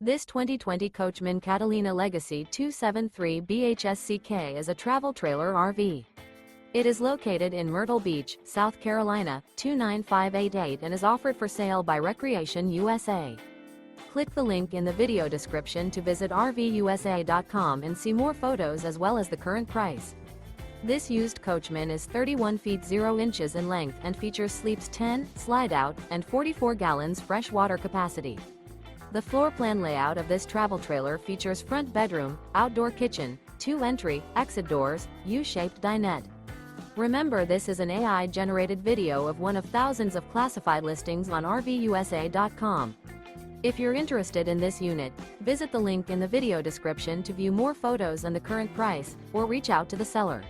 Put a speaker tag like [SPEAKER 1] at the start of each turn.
[SPEAKER 1] This 2020 Coachmen Catalina Legacy 273 BHSCK is a travel trailer RV. It is located in Myrtle Beach, South Carolina, 29588 and is offered for sale by Recreation USA. Click the link in the video description to visit RVUSA.com and see more photos as well as the current price. This used Coachman is 31 feet 0 inches in length and features sleeps 10, slide-out, and 44 gallons fresh water capacity. The floor plan layout of this travel trailer features front bedroom, outdoor kitchen, 2 entry, exit doors, U-shaped dinette. Remember, this is an AI-generated video of one of thousands of classified listings on RVUSA.com. If you're interested in this unit, visit the link in the video description to view more photos and the current price, or reach out to the seller.